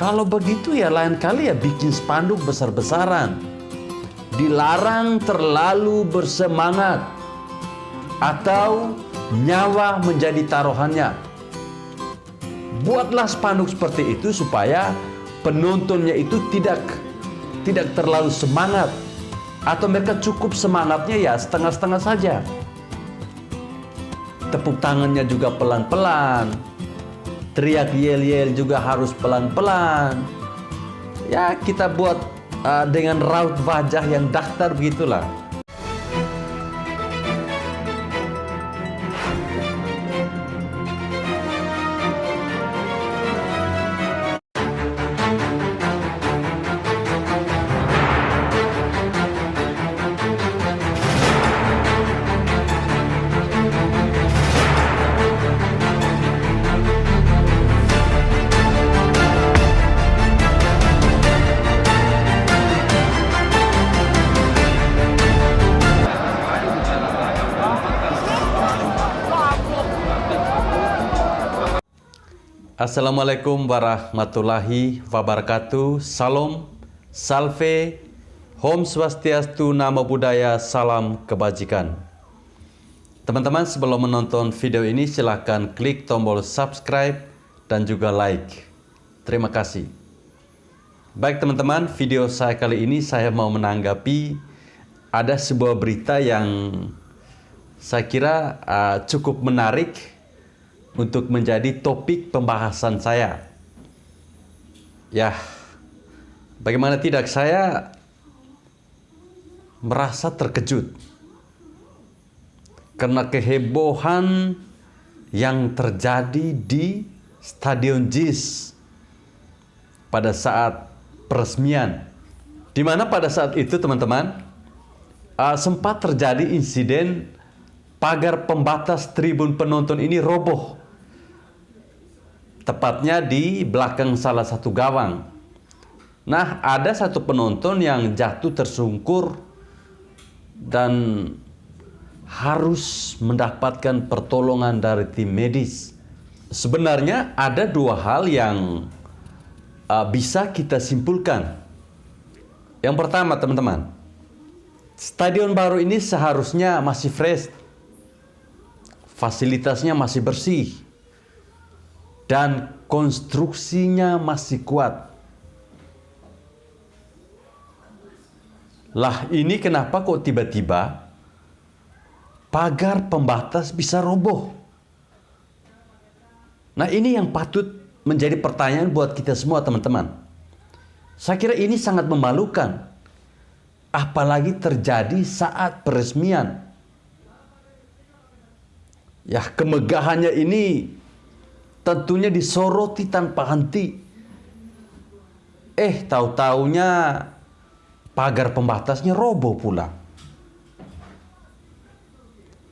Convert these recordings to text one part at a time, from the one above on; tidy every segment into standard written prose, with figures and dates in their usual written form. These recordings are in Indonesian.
Kalau begitu ya lain kali ya bikin spanduk besar-besaran. Dilarang terlalu bersemangat atau nyawa menjadi taruhannya. Buatlah spanduk seperti itu supaya penontonnya itu tidak terlalu semangat, atau mereka cukup semangatnya ya setengah-setengah saja. Tepuk tangannya juga pelan-pelan, teriak yel-yel juga harus pelan-pelan. Ya kita buat dengan raut wajah yang datar begitulah. Assalamualaikum warahmatullahi wabarakatuh. Salam, salve, Om Swastiastu, Namo Buddhaya, salam kebajikan. Teman-teman, sebelum menonton video ini silahkan klik tombol subscribe dan juga like. Terima kasih. Baik teman-teman, video saya kali ini saya mau menanggapi ada sebuah berita yang saya kira cukup menarik untuk menjadi topik pembahasan saya. Ya, bagaimana tidak, saya merasa terkejut karena kehebohan yang terjadi di Stadion JIS pada saat peresmian, di mana pada saat itu teman-teman sempat terjadi insiden pagar pembatas tribun penonton ini roboh, tepatnya di belakang salah satu gawang. Nah, ada satu penonton yang jatuh tersungkur dan harus mendapatkan pertolongan dari tim medis. Sebenarnya ada dua hal yang bisa kita simpulkan. Yang pertama teman-teman, stadion baru ini seharusnya masih fresh, fasilitasnya masih bersih, dan konstruksinya masih kuat. Lah ini kenapa kok tiba-tiba pagar pembatas bisa roboh? Nah ini yang patut menjadi pertanyaan buat kita semua teman-teman. Saya kira ini sangat memalukan, apalagi terjadi saat peresmian. Ya, kemegahannya ini tentunya disoroti tanpa henti. Tahu-taunya pagar pembatasnya roboh pula.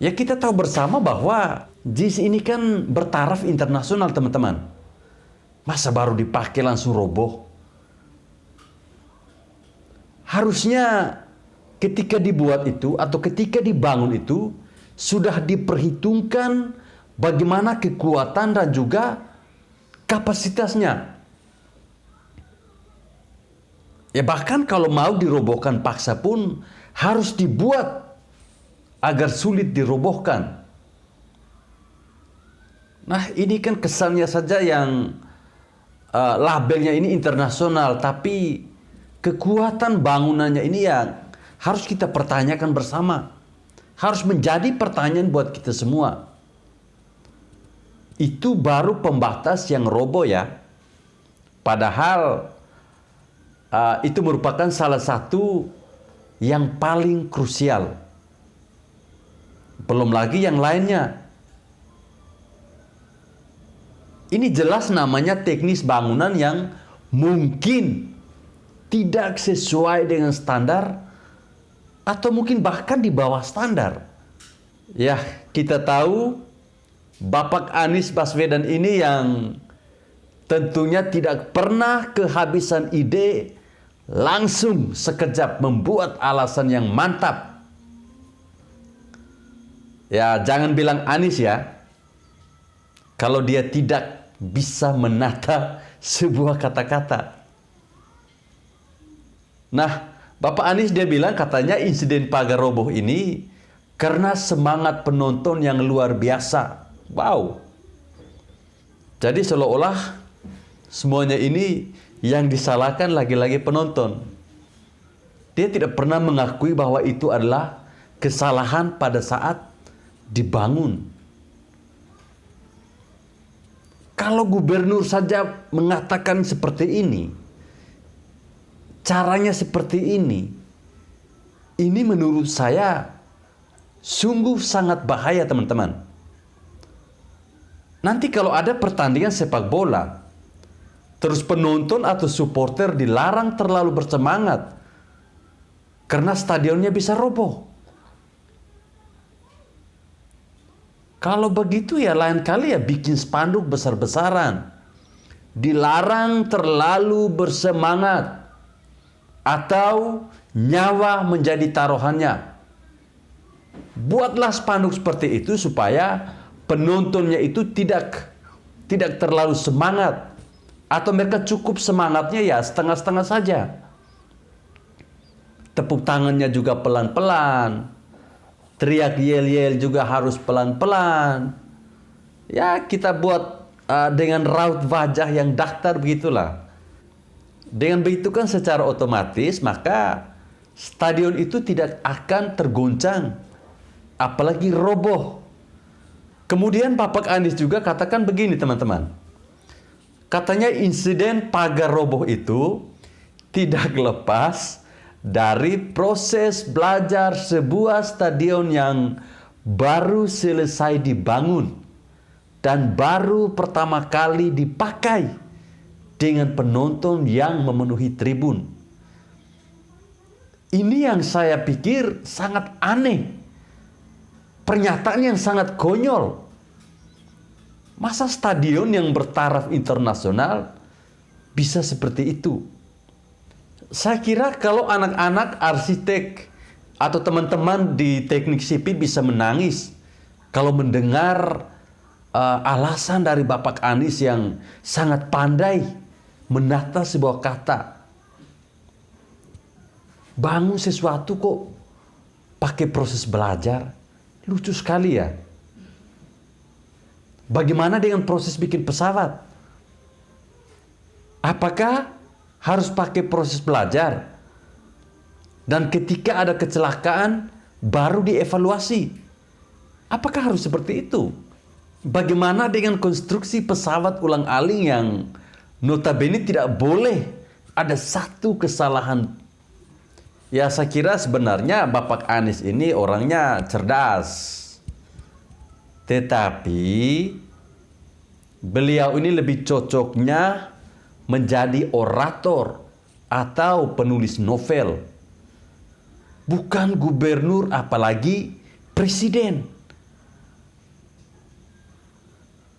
Ya kita tahu bersama bahwa JIS ini kan bertaraf internasional teman-teman. Masa baru dipakai langsung roboh? Harusnya ketika dibuat itu atau ketika dibangun itu sudah diperhitungkan bagaimana kekuatan dan juga kapasitasnya. Ya bahkan kalau mau dirobohkan paksa pun harus dibuat agar sulit dirobohkan. Nah ini kan kesannya saja yang labelnya ini internasional, tapi kekuatan bangunannya ini yang harus kita pertanyakan bersama. Harus menjadi pertanyaan buat kita semua. Itu baru pembatas yang roboh ya. Padahal itu merupakan salah satu yang paling krusial. Belum lagi yang lainnya. Ini jelas namanya teknis bangunan yang mungkin tidak sesuai dengan standar atau mungkin bahkan di bawah standar. Ya, kita tahu Bapak Anies Baswedan ini yang tentunya tidak pernah kehabisan ide, langsung sekejap membuat alasan yang mantap. Ya, jangan bilang Anies ya, kalau dia tidak bisa menata sebuah kata-kata. Nah, Bapak Anies dia bilang katanya insiden pagar roboh ini karena semangat penonton yang luar biasa. Wow. Jadi seolah-olah semuanya ini yang disalahkan lagi-lagi penonton. Dia tidak pernah mengakui bahwa itu adalah kesalahan pada saat dibangun. Kalau gubernur saja mengatakan seperti ini, caranya seperti ini menurut saya sungguh sangat bahaya, teman-teman. Nanti kalau ada pertandingan sepak bola, terus penonton atau supporter dilarang terlalu bersemangat karena stadionnya bisa roboh. Kalau begitu ya lain kali ya bikin spanduk besar-besaran. Dilarang terlalu bersemangat atau nyawa menjadi taruhannya. Buatlah spanduk seperti itu supaya penontonnya itu tidak terlalu semangat, atau mereka cukup semangatnya ya setengah-setengah saja. Tepuk tangannya juga pelan-pelan. Teriak yel-yel juga harus pelan-pelan. Ya kita buat dengan raut wajah yang datar begitulah. Dengan begitu kan secara otomatis maka stadion itu tidak akan tergoncang, apalagi roboh. Kemudian Bapak Anies juga katakan begini, teman-teman. Katanya insiden pagar roboh itu tidak lepas dari proses belajar sebuah stadion yang baru selesai dibangun dan baru pertama kali dipakai dengan penonton yang memenuhi tribun. Ini yang saya pikir sangat aneh. Pernyataan yang sangat konyol. Masa stadion yang bertaraf internasional bisa seperti itu? Saya kira kalau anak-anak arsitek atau teman-teman di teknik sipil bisa menangis kalau mendengar alasan dari Bapak Anies yang sangat pandai menata sebuah kata. Bangun sesuatu kok pakai proses belajar. Lucu sekali ya. Bagaimana dengan proses bikin pesawat? Apakah harus pakai proses belajar? Dan ketika ada kecelakaan, baru dievaluasi. Apakah harus seperti itu? Bagaimana dengan konstruksi pesawat ulang-alik yang notabene tidak boleh ada satu kesalahan? Ya saya kira sebenarnya Bapak Anies ini orangnya cerdas. Tetapi beliau ini lebih cocoknya menjadi orator atau penulis novel. Bukan gubernur apalagi presiden.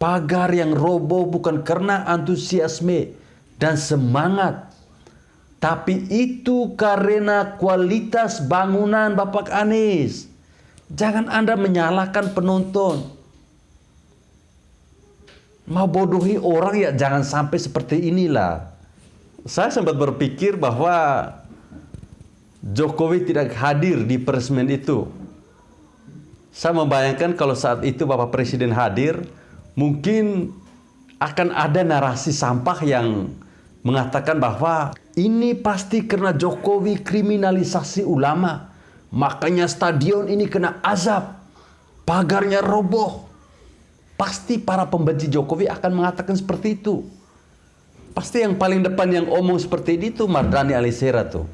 Pagar yang roboh bukan karena antusiasme dan semangat, tapi itu karena kualitas bangunan Bapak Anies. Jangan Anda menyalahkan penonton. Mau bodohi orang ya jangan sampai seperti inilah. Saya sempat berpikir bahwa Jokowi tidak hadir di peresmian itu. Saya membayangkan kalau saat itu Bapak Presiden hadir, mungkin akan ada narasi sampah yang mengatakan bahwa ini pasti karena Jokowi kriminalisasi ulama. Makanya stadion ini kena azab. Pagarnya roboh. Pasti para pembenci Jokowi akan mengatakan seperti itu. Pasti yang paling depan yang omong seperti itu Mardhani Alisera tuh.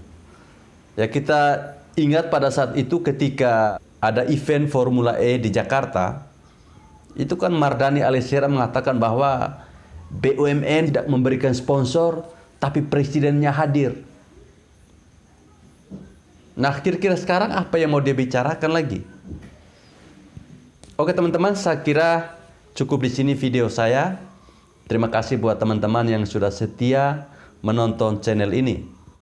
Ya kita ingat pada saat itu ketika ada event Formula E di Jakarta. Itu kan Mardhani Alisera mengatakan bahwa BUMN tidak memberikan sponsor, tapi presidennya hadir. Nah, kira-kira sekarang apa yang mau dia bicarakan lagi? Oke teman-teman, saya kira cukup di sini video saya. Terima kasih buat teman-teman yang sudah setia menonton channel ini.